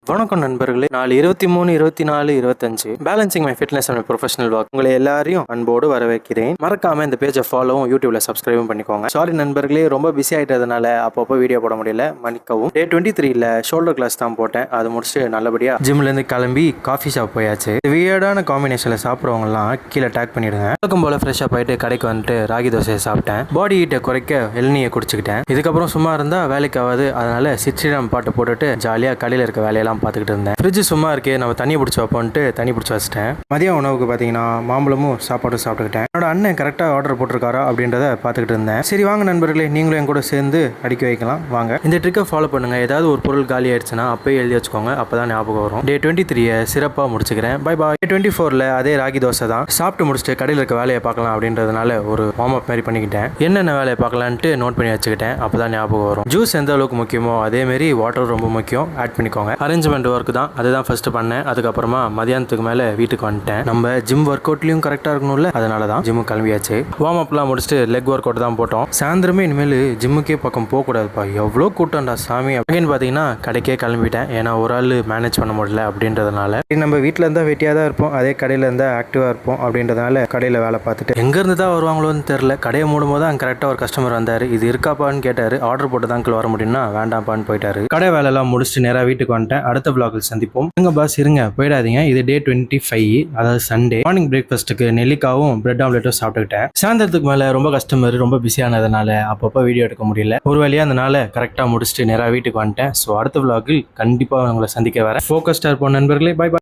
வணக்கம் நண்பர்களே. நாலு 23, 24, 25 balancing my fitness and professional work. உங்களை எல்லாரையும் அன்போடு வரவேற்கிறேன். மறக்காம இந்த பேஜை ஃபாலோவும் யூடியூப்ல சப்ஸ்கிரைபும் பண்ணிக்கோங்க. சாரி நண்பர்களே, ரொம்ப பிஸி ஆயிட்டதுனால அப்பப்போ வீடியோ போட முடியல, மன்னிக்கவும். டே 23ல ஷோல்டர் கிளாஸ் தான் போட்டேன். அது முடிச்சுட்டு நல்லபடியா ஜிம்ல இருந்து கிளம்பி காஃபி ஷாப் போயாச்சு. வியர்டான காம்பினேஷன்ல சாப்பிட்றவங்க எல்லாம் கீழே டேக் பண்ணிடுங்க. வழக்கம் போல ஃப்ரெஷ்ஷா போயிட்டு கடைக்கு வந்துட்டு ராகி தோசையை சாப்பிட்டேன். பாடி ஹீட்டை குறைக்க இளநியை குடிச்சுக்கிட்டேன். இதுக்கப்புறம் சும்மா இருந்தா வேலைக்கு ஆகாது, அதனால சிற்றிடம் பாட்டு போட்டுட்டு ஜாலியா கடையில் இருக்க வேலையெல்லாம் பார்த்துக்கிட்டு இருந்தேன். ஃப்ரிட்ஜ் சும்மா இருக்கே, நம்ம தண்ணி பிடிச்சி வைப்போன்ட்டு தண்ணி பிடிச்சி வச்சிட்டேன். மதிய உணவுக்கு பார்த்தீங்கன்னா மாம்பழமும் சாப்பாடும் சாப்பிட்டுக்கிட்டேன். என்னோட அண்ணன் கரெக்டாக ஆர்டர் போட்டிருக்காரா அப்படின்றத பார்த்துக்கிட்டு இருந்தேன். சரி வாங்க நண்பர்களே, நீங்களும் என் கூட சேர்ந்து அடிக்க வைக்கலாம் வாங்க. இந்த ட்ரிக்கை ஃபாலோ பண்ணுங்க. ஏதாவது ஒரு பொருள் காலி ஆயிடுச்சுன்னா அப்பயே எழுதி வச்சுக்கோங்க, அப்பதான் ஞாபகம் வரும். டே 23 சிறப்பாக முடிச்சுக்கிறேன். Bye bye. டே 24ல அதே ராகி தோசை தான் சாப்பிட்டு முடிச்சுட்டு கடையில் இருக்க வேலையை பார்க்கலாம் அப்படின்றதுனால ஒரு வார்ம் அப் மாதிரி பண்ணிக்கிட்டேன். என்னென்ன வேலையை பார்க்கலான்ட்டு நோட் பண்ணி வச்சுக்கிட்டேன், அப்பதான் ஞாபகம் வரும். ஜூஸ் எந்த அளவுக்கு முக்கியமோ அதே மாதிரி வாட்டர் ரொம்ப முக்கியம், ஆட் பண்ணிக்கோங்க. அரேஞ்ச்மெண்ட் ஒர்க் தான், அதுதான் ஃபர்ஸ்ட் பண்ணேன். அதுக்கப்புறமா மதியானத்துக்கு மேலே வீட்டுக்கு வந்துட்டேன். நம்ம ஜிம் ஒர்க் அவுட்லையும் கரெக்டாக இருக்கணும்ல, அதனால தான் ஜிம்மு கிளம்பியாச்சு. வார்ம் அப்லாம் முடிச்சுட்டு லெக் ஒர்க் அவுட் தான் போட்டோம். சாயந்தரமே இனிமேல் ஜிம்முக்கே பக்கம் போகக்கூடாதுப்பா, எவ்வளோ கூட்டம்டா சாமி அப்படின்னு பார்த்தீங்கன்னா கடைக்கே கிளம்பிட்டேன். ஏன்னா ஒரு ஆள் மேனேஜ் பண்ண முடியல அப்படின்றதுனால. நம்ம வீட்டில் இருந்தால் வெட்டியாக தான் இருப்போம், அதே கடையில் இருந்தால் ஆக்டிவாக இருப்போம் அப்படின்றதுனால கடையில் வேலை பார்த்துட்டு எங்கேருந்து தான் வருவாங்களோன்னு தெரில. கடையை மூடும் போது அங்கே கரெக்டாக ஒரு கஸ்டமர் வந்தார். இது இருக்காப்பான்னு கேட்டார். ஆர்டர் போட்டு தான் வர முடியும்னா வேண்டாம்ப்பான்னு போயிட்டாரு. கடை வேலையெல்லாம் முடிச்சுட்டு நேராக வீட்டுக்கு வந்துட்டேன். அடுத்த vlogல் சந்திப்போம். எங்க பாஸ் இருங்க போயிடாதீங்க. இது டே 25, அதாவது சண்டே. மார்னிங் பிரேக்ஃபாஸ்ட்டுக்கு நெல்லிக்காவும் பிரெட் ஆம்லெட்டும் சாப்பிட்டுக்கிட்டேன். சாயந்தரத்துக்கு மேலே ரொம்ப கஸ்டமர் ரொம்ப பிஸியானதுனால அப்பப்போ வீடியோ எடுக்க முடியல. ஒரு வழியாக அதனால கரெக்டாக முடிச்சுட்டு நேராக வீட்டுக்கு வந்துட்டேன். ஸோ அடுத்த vlogல் கண்டிப்பாக உங்களை சந்திக்க வரேன். ஃபோக்கஸ்டாக இருப்போம் நண்பர்களே. Bye bye.